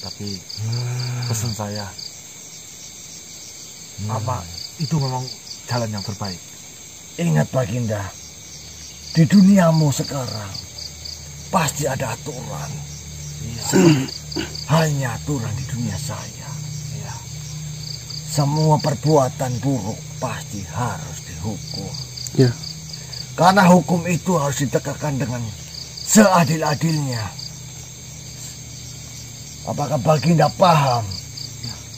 Tapi pesan saya, apa itu memang jalan yang terbaik? Ingat Baginda, di duniamu sekarang pasti ada aturan. Hanya aturan di dunia saya. Iya. Semua perbuatan buruk pasti harus dihukum. Ya. Karena hukum itu harus ditegakkan dengan seadil-adilnya. Apakah Baginda paham?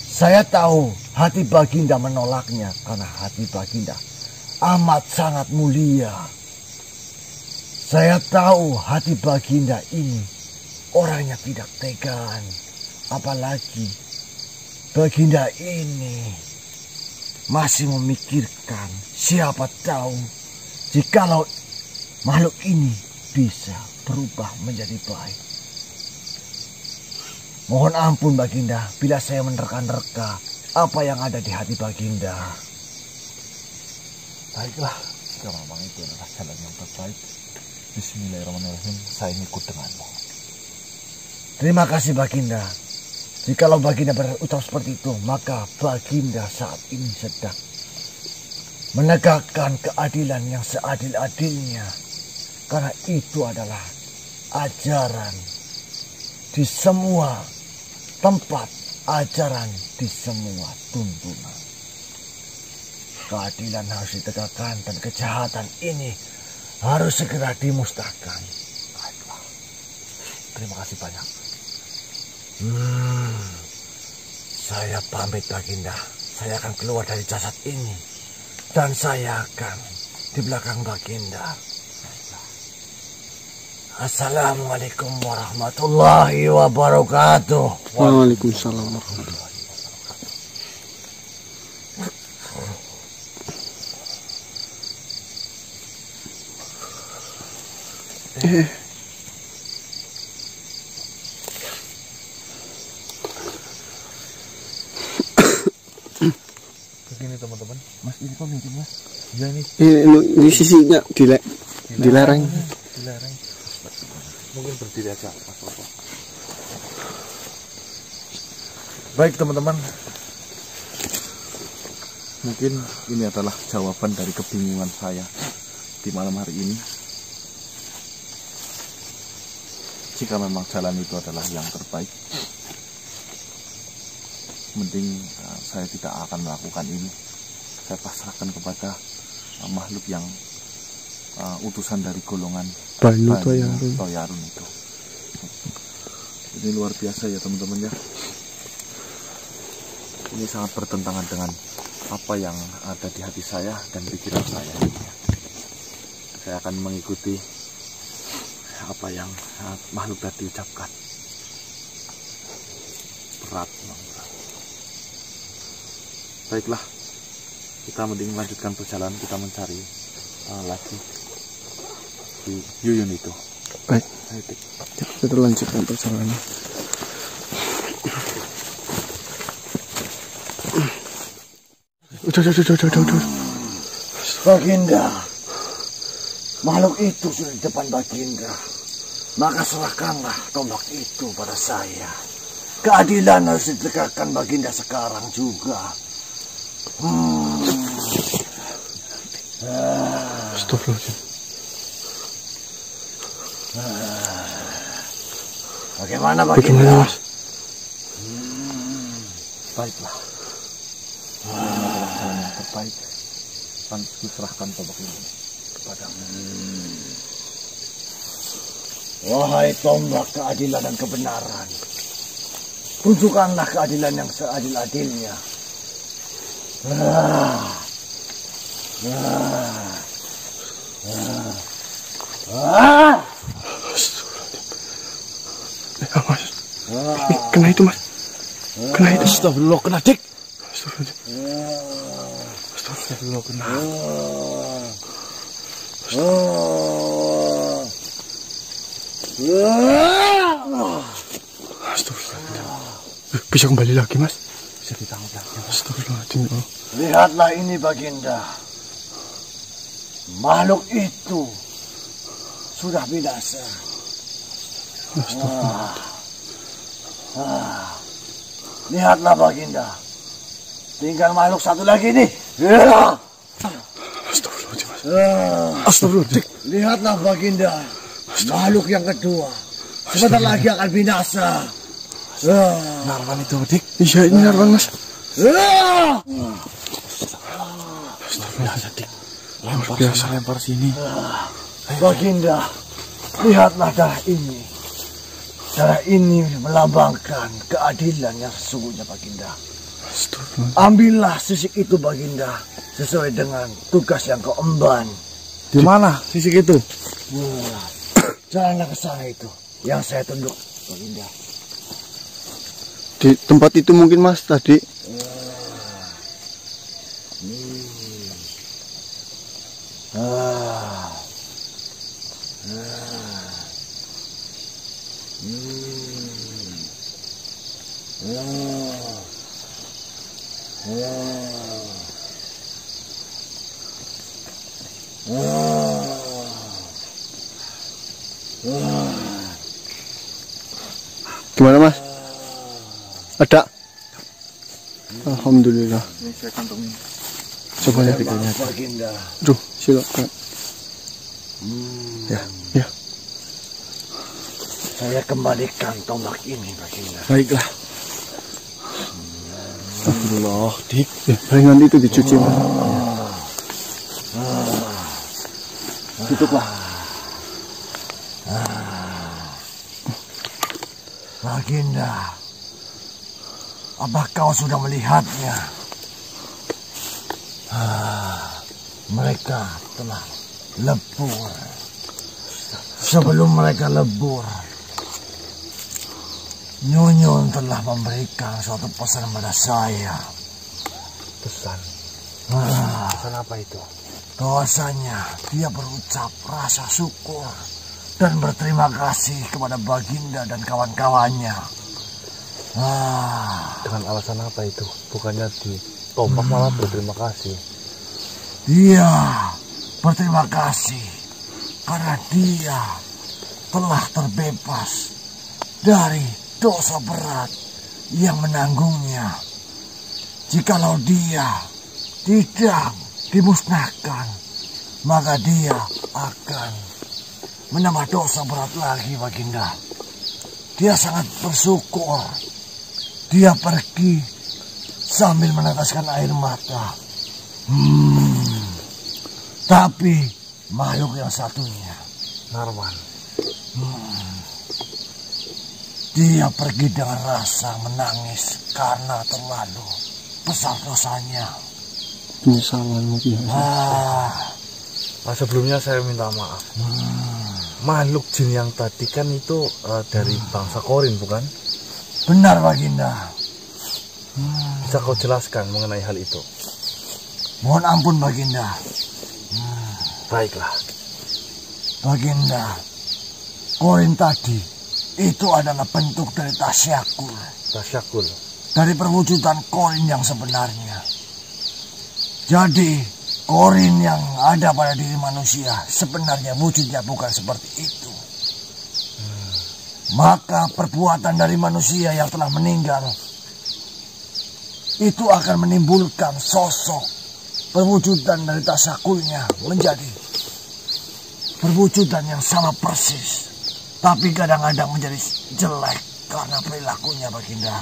Saya tahu hati Baginda menolaknya karena hati Baginda amat sangat mulia. Saya tahu hati Baginda ini orangnya tidak tegaan. Apalagi Baginda ini masih memikirkan siapa tahu jikalau makhluk ini bisa berubah menjadi baik. Mohon ampun Baginda bila saya menerka-nerka apa yang ada di hati Baginda. Baiklah, jika memang itu adalah jalan yang terbaik, Bismillahirrahmanirrahim, saya ikut denganmu. Terima kasih Baginda. Jikalau Baginda berucap seperti itu, maka Baginda saat ini sedang menegakkan keadilan yang seadil-adilnya. Karena itu adalah ajaran di semua tempat, ajaran di semua tuntunan. Keadilan harus ditegakkan dan kejahatan ini harus segera dimusnahkan. Baiklah, terima kasih banyak. Saya pamit Baginda. Saya akan keluar dari jasad ini dan saya akan di belakang Baginda. Assalamualaikum warahmatullahi wabarakatuh. Waalaikumsalam warahmatullahi wabarakatuh. Begini teman-teman, Mas ini kok mungkin Mas? ya ini Ini sisinya dilarang. dilarang. Mungkin berdiri aja Mas Toto. Baik teman-teman, mungkin ini adalah jawaban dari kebingungan saya di malam hari ini. Jika memang jalan itu adalah yang terbaik, mending saya tidak akan melakukan ini. Saya pasrahkan kepada makhluk yang utusan dari golongan Banyu Toyarun. Toyarun. Itu. Ini luar biasa ya teman-teman ya. Ini sangat bertentangan dengan apa yang ada di hati saya dan pikiran saya. Saya akan mengikuti apa yang makhluk tadi ucapkan. Berat. Baiklah, kita mending melanjutkan perjalanan, kita mencari lagi di Yuyun itu. Baik, kita lanjutkan perjalanan. Udah. Baginda, makhluk itu sudah di depan Baginda. Maka serahkanlah tombak itu pada saya. Keadilan harus ditegakkan Baginda sekarang juga. Astagfirullahaladzim. Bagaimana Baginda? Mas? Baiklah. Ini adalah jalan yang terbaik. Akan diserahkan tombak ini kepadamu. Wahai tombak keadilan dan kebenaran, tunjukkanlah keadilan yang seadil-adilnya. Kena itu Mas. Kena itu. Astagfirullah, kena dik. Astagfirullah, kena. Astagfirullah. Bisa kembali lagi Mas. Bisa ditangkap lagi. Astagfirullahaladzim. Lihatlah ini Baginda. Makhluk itu sudah binasa. Astagfirullah. Lihatlah Baginda. Tinggal makhluk satu lagi nih. Ya. Astagfirullahaladzim, Mas. Ah. Astagfirullahaladzim. Lihatlah Baginda. Makhluk yang kedua. Sebentar lagi akan binasa. Narwan itu, Dik. Iya, ini Narwan, Mas. Astagfirullahaladzim, Dik. Lempar sini. Baginda, lihatlah darah ini. Darah ini melambangkan keadilan yang sesungguhnya, Baginda. Ambillah sisik itu, Baginda, sesuai dengan tugas yang kau emban. Di mana sisik itu? Jalanlah ke sana itu, yang saya tunjuk, Baginda. Di tempat itu mungkin, Mas, tadi. Gimana, Mas? Ada? Alhamdulillah. Ini saya kantongin. Coba lihat ikannya. Baginda. Duh, silakan. Ya, ya. Saya kembalikan tombak ini, Baginda. Baiklah. Astagfirullah, Dik. Ya, paling nanti itu dicuci, Mas. Tutuplah. Baginda, apa kau sudah melihatnya? Mereka telah lebur. Sebelum mereka lebur, Nyunyun telah memberikan suatu pesan pada saya. Pesan? Pesan apa itu? Bahwasanya dia berucap rasa syukur dan berterima kasih kepada Baginda dan kawan-kawannya. Dengan alasan apa itu? Bukannya ditombak malah berterima kasih. Dia berterima kasih karena dia telah terbebas dari dosa berat yang menanggungnya. Jikalau dia tidak dimusnahkan, maka dia akan menambah dosa berat lagi, Baginda. Dia sangat bersyukur. Dia pergi sambil meneteskan air mata. Tapi makhluk yang satunya, Narwan. Dia pergi dengan rasa menangis karena terlalu besar dosanya. Penyesalan mungkin. Sebelumnya saya minta maaf. Makhluk jin yang tadi kan itu dari bangsa Qorin, bukan? Benar, Baginda. Bisa kau jelaskan mengenai hal itu? Mohon ampun, Baginda. Baiklah. Baginda, Qorin tadi itu adalah bentuk dari tasyakul. Tasyakul? Dari perwujudan Qorin yang sebenarnya. Jadi, Qorin yang ada pada diri manusia sebenarnya wujudnya bukan seperti itu. Maka perbuatan dari manusia yang telah meninggal itu akan menimbulkan sosok perwujudan dari tasyakulnya menjadi perwujudan yang sama persis, tapi kadang-kadang menjadi jelek karena perilakunya, Baginda.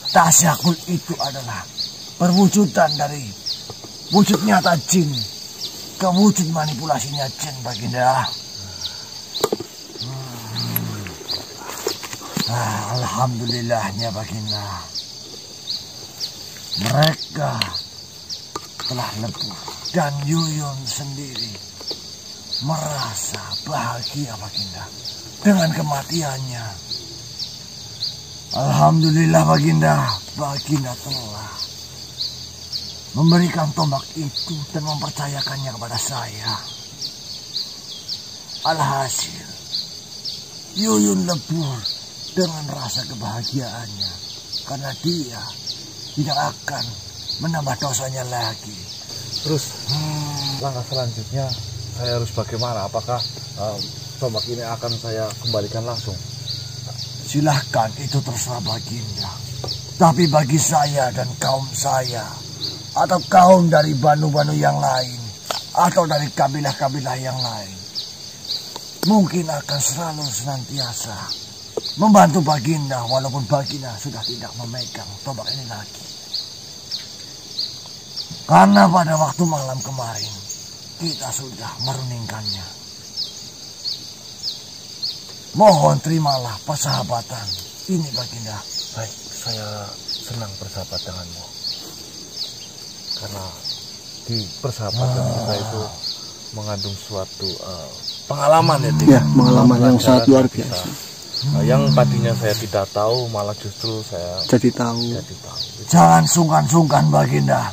Tasyakul itu adalah perwujudan dari wujud nyata jin ke wujud manipulasinya jin, Baginda. Alhamdulillahnya, Baginda. Mereka telah lebur dan Yuyun sendiri merasa bahagia, Baginda, dengan kematiannya. Alhamdulillah, Baginda. Baginda telah memberikan tombak itu dan mempercayakannya kepada saya. Alhasil, Yuyun lebur dengan rasa kebahagiaannya karena dia tidak akan menambah dosanya lagi. Terus langkah selanjutnya saya harus bagaimana? Apakah tombak ini akan saya kembalikan langsung? Silahkan, itu terserah Baginda. Tapi bagi saya dan kaum saya, atau kaum dari banu-banu yang lain, atau dari kabilah-kabilah yang lain, mungkin akan selalu senantiasa membantu Baginda walaupun Baginda sudah tidak memegang tombak ini lagi. Karena pada waktu malam kemarin kita sudah meruningkannya. Mohon terimalah persahabatan ini Baginda. Baik, saya senang bersahabat denganmu. Karena di persahabatan kita itu mengandung suatu pengalaman ya, Ya, pengalaman yang sangat luar biasa. Yang tadinya saya tidak tahu, malah justru saya Jadi tahu. Jangan sungkan-sungkan Baginda.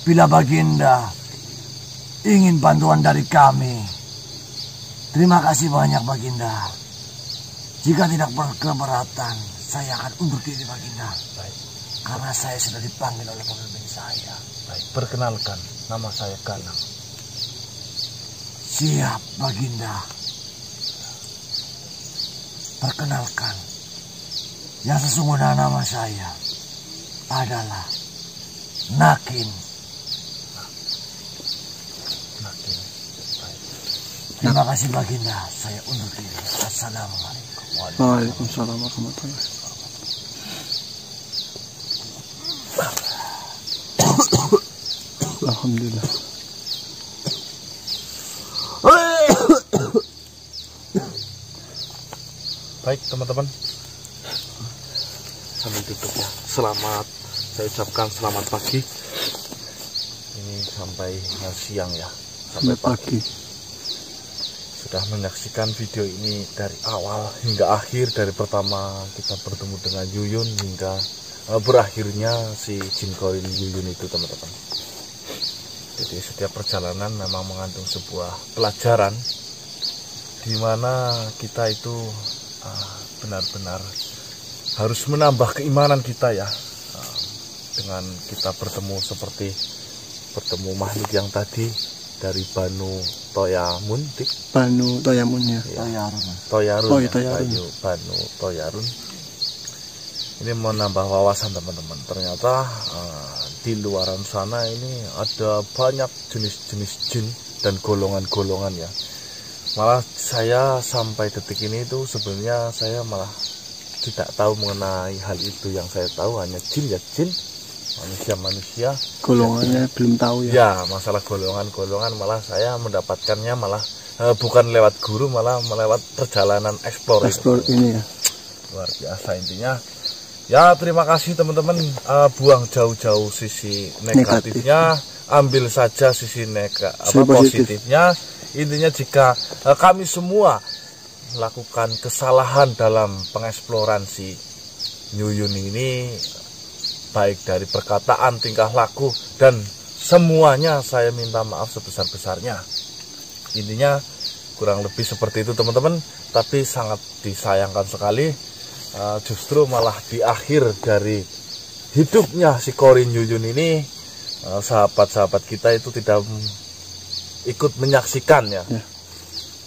Bila Baginda ingin bantuan dari kami, terima kasih banyak Baginda. Jika tidak berkeberatan, saya akan undur diri Baginda. Baik. Karena saya sudah dipanggil oleh pemimpin saya. Baik, perkenalkan, nama saya Ganang. Siap Baginda. Perkenalkan, yang sesungguhnya nama saya adalah Nakin. Terima kasih Baginda, saya undur diri. Assalamualaikum. Waalaikumsalam warahmatullahi wabarakatuh. Alhamdulillah. Baik teman-teman, sambil tutup ya. Saya ucapkan selamat pagi. Ini sampai siang ya, sampai pagi. Sudah menyaksikan video ini dari awal hingga akhir, dari pertama kita bertemu dengan Yuyun hingga berakhirnya si Jin Korin Yuyun itu teman-teman. Jadi setiap perjalanan memang mengandung sebuah pelajaran di mana kita itu benar-benar harus menambah keimanan kita ya, dengan kita bertemu seperti bertemu makhluk yang tadi dari Banu Toyamun, Banu Toyamun ya. Toyarun. Oh, ya, Toyarun. Banu Toyarun. Ini menambah wawasan teman-teman. Ternyata di luaran sana ini ada banyak jenis-jenis jin dan golongan-golongan ya. Malah saya sampai detik ini itu sebenarnya saya malah tidak tahu mengenai hal itu. Yang saya tahu hanya jin ya jin, manusia-manusia. Golongannya ya, belum tahu ya. Ya, masalah golongan-golongan malah saya mendapatkannya malah bukan lewat guru, malah melewat perjalanan eksplor ini ya. Luar biasa intinya. Ya, terima kasih teman-teman. Buang jauh-jauh sisi negatifnya, ambil saja sisi positifnya. Intinya jika kami semua melakukan kesalahan dalam pengeksploran si Yuyun ini, baik dari perkataan, tingkah laku, dan semuanya saya minta maaf sebesar-besarnya. Intinya kurang lebih seperti itu teman-teman. Tapi sangat disayangkan sekali, justru malah di akhir dari hidupnya si Korin Yuyun ini, sahabat-sahabat kita itu tidak ikut menyaksikan ya.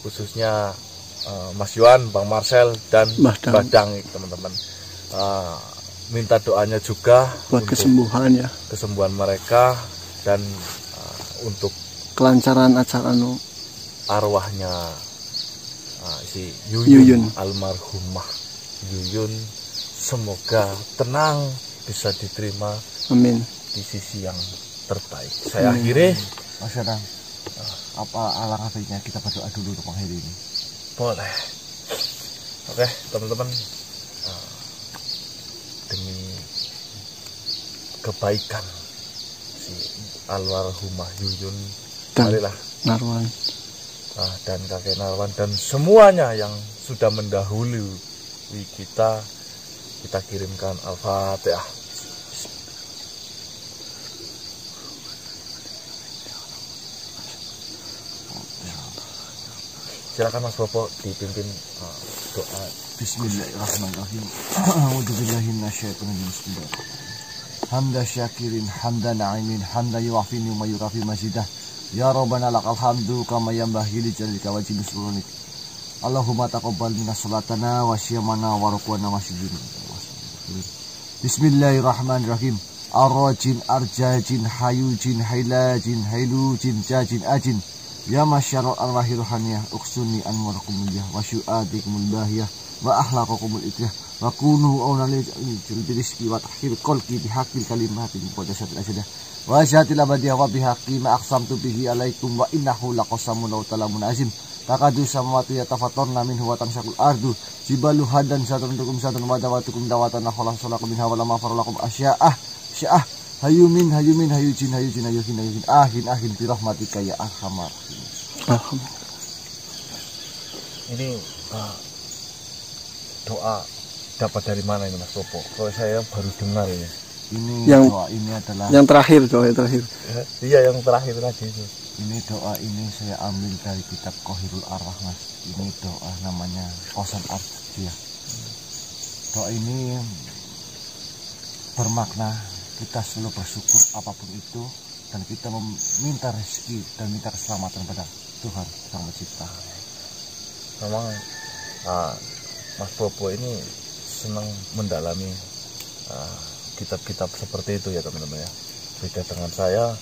Khususnya Mas Yuan, Bang Marcel, dan Badang teman-teman. Minta doanya juga buat kesembuhan ya, kesembuhan mereka, dan untuk kelancaran acara arwahnya si Yuyun almarhumah Yuyun, semoga tenang, bisa diterima, amin, di sisi yang terbaik. Saya akhiri. Mas Adang, apa alangkah baiknya kita berdoa dulu untuk mengakhiri ini? Boleh. Oke teman-teman, demi kebaikan si almarhumah Yuyun, marilah Narwan dan kakek Narwan dan semuanya yang sudah mendahului kita kirimkan Al-Fatihah. Silakan Mas Bopo dipimpin doa. Bismillahirrahmanirrahim. A'udzubillahi minasyaitonir rajim. Hamda syakirin, hamda na'imin, hamda yu'afini wa yurafi mazidah. Ya Rabbana lakal hamdu kama yanbaghi li jalika wajhi bismillah. Allahumma taqabbal minna salatana wa syiyamana wa ruku'ana wa sujudana. Bismillahirrahmanirrahim. Arrajin, arjajin, hayujin, hailajin, hailujin, jajin, ajin. Ya masyarul arwahi ruhaniyah, uksuni anwarakumuliyah, wa syu'adikumul bahiyah, wa ahlakukumul itriyah, wa kunu awnali rizki wa tahkir kolki bihaqil kalimatin muqaddasatil ajadah, wa syahatil abadiyah wa bihaqi ma aqsamtu bihi alaikum wa innahu laqasamun law talamun azim. Takadu samawati yatafattarna minhu wa tamsakul ardu jibalu hadan satantukum satan wa dawatukum dawatan akhalan salakum minha wa lama faralakum asya'ah sya'ah hayumin hayujin hayujin hayujin ahin birahmatika ya arhamar. Ini doa dapat dari mana ini Mas Popo? Kalau saya baru dengar ini. Ini yang doa ini adalah yang terakhir, doa yang terakhir. Iya, yang terakhir tadi itu. Ini doa ini saya ambil dari kitab Qahirul Arwah, Mas. Ini doa namanya Qasan Arjiyah. Doa ini bermakna kita selalu bersyukur apapun itu, dan kita meminta rezeki dan minta keselamatan pada Tuhan Sang Pencipta. Memang Mas Popo ini senang mendalami kitab-kitab seperti itu ya teman-teman ya. Beda dengan saya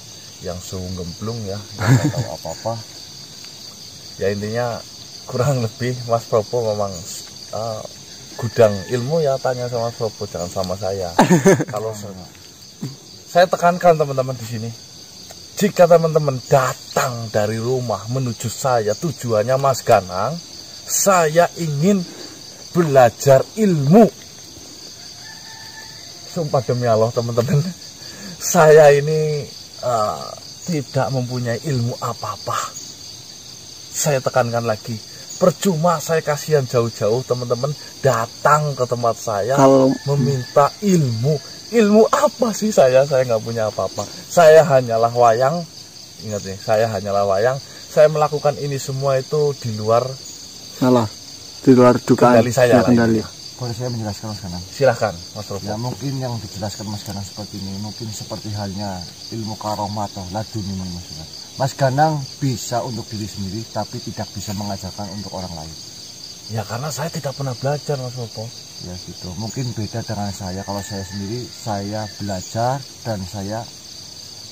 yang suhu gemblung ya, yang nggak tahu apa-apa. Ya intinya kurang lebih Mas Popo memang gudang ilmu ya, tanya sama Mas Popo, jangan sama saya. Kalau saya tekankan teman-teman di sini, jika teman-teman datang dari rumah menuju saya, tujuannya Mas Ganang, saya ingin belajar ilmu. Sumpah demi Allah teman-teman, saya ini tidak mempunyai ilmu apa-apa. Saya tekankan lagi, percuma saya kasihan jauh-jauh teman-teman datang ke tempat saya meminta ilmu. Ilmu apa sih saya nggak punya apa-apa. Saya hanyalah wayang, ingat nih, saya hanyalah wayang. Saya melakukan ini semua itu di luar dugaan kendali saya. Kendali. Boleh saya menjelaskan Mas Ganang? Silahkan Mas Robo. Ya mungkin yang dijelaskan Mas Ganang seperti ini, mungkin seperti halnya ilmu karomah atau laduni Mas Ganang bisa untuk diri sendiri, tapi tidak bisa mengajarkan untuk orang lain. Ya karena saya tidak pernah belajar Mas Robo. Ya gitu, mungkin beda dengan saya. Kalau saya sendiri, saya belajar dan saya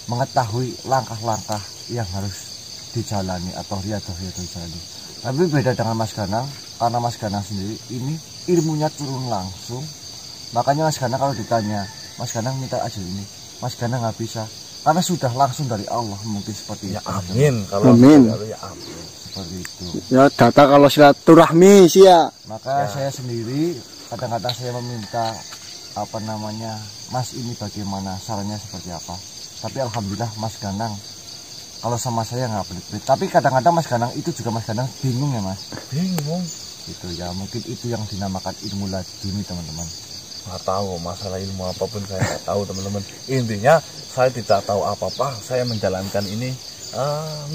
mengetahui langkah-langkah yang harus dijalani atau riadah-riadah dijalani. Tapi beda dengan Mas Ganang, karena Mas Ganang sendiri ini ilmunya turun langsung. Makanya Mas Ganang kalau ditanya, Mas Ganang minta aja ini, Mas Ganang nggak bisa, karena sudah langsung dari Allah, mungkin seperti ya, itu. Amin. Kalau amin. Ya amin. Seperti itu. Ya data kalau silaturahmi sih ya. Maka Ya. saya sendiri kadang-kadang saya meminta Mas ini bagaimana, sarannya seperti apa. Tapi alhamdulillah Mas Ganang kalau sama saya nggak pelit-pelit. Tapi kadang-kadang Mas Ganang itu juga Mas Ganang bingung ya Mas. Bingung. Itu ya mungkin itu yang dinamakan ilmu laduni teman-teman. Nggak tahu masalah ilmu apapun, saya nggak tahu teman-teman. Intinya saya tidak tahu apa-apa. Saya menjalankan ini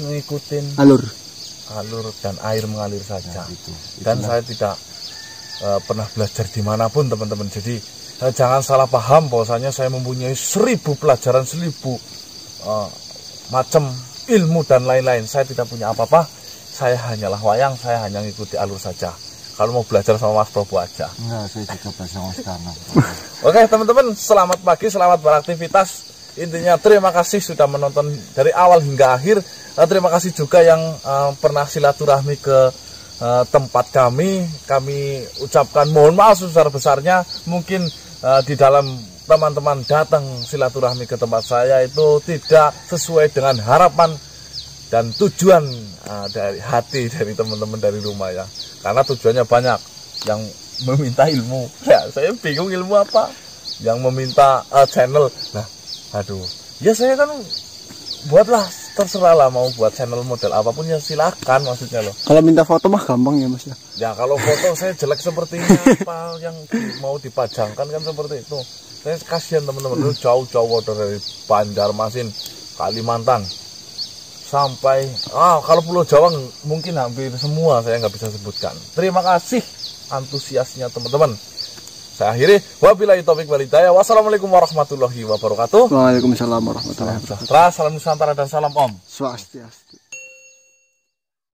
mengikutin Alur dan air mengalir saja. Ya, itu. Dan saya tidak pernah belajar dimanapun teman-teman. Jadi jangan salah paham bahwasanya saya mempunyai 1000 pelajaran, 1000 macam ilmu dan lain-lain. Saya tidak punya apa-apa. Saya hanyalah wayang, saya hanya mengikuti alur saja. Kalau mau belajar sama Mas Prabu aja. Enggak, saya juga belajar sama Mas Ganang. Oke teman-teman, selamat pagi, selamat beraktivitas. Intinya terima kasih sudah menonton dari awal hingga akhir. Terima kasih juga yang pernah silaturahmi ke tempat kami. Kami ucapkan mohon maaf sebesar-besarnya. Mungkin di dalam teman-teman datang silaturahmi ke tempat saya itu tidak sesuai dengan harapan dan tujuan dari hati dari teman-teman dari rumah ya. Karena tujuannya banyak, yang meminta ilmu. Ya, saya bingung ilmu apa. Yang meminta channel. Nah, aduh. Ya saya kan buatlah, terserah lah mau buat channel model apapun ya silakan maksudnya loh. Kalau minta foto mah gampang ya Mas ya. Ya kalau foto saya jelek seperti ini apa yang mau dipajangkan kan seperti itu. Saya kasihan teman-teman jauh-jauh dari Banjarmasin, Kalimantan sampai kalau Pulau Jawa mungkin hampir semua saya nggak bisa sebutkan. Terima kasih antusiasnya teman-teman. Saya akhiri, wabillahi taufiq wal hidayah. Wassalamualaikum warahmatullahi wabarakatuh. Waalaikumsalam warahmatullahi wabarakatuh. Salam Nusantara dan salam Om Swastiastu.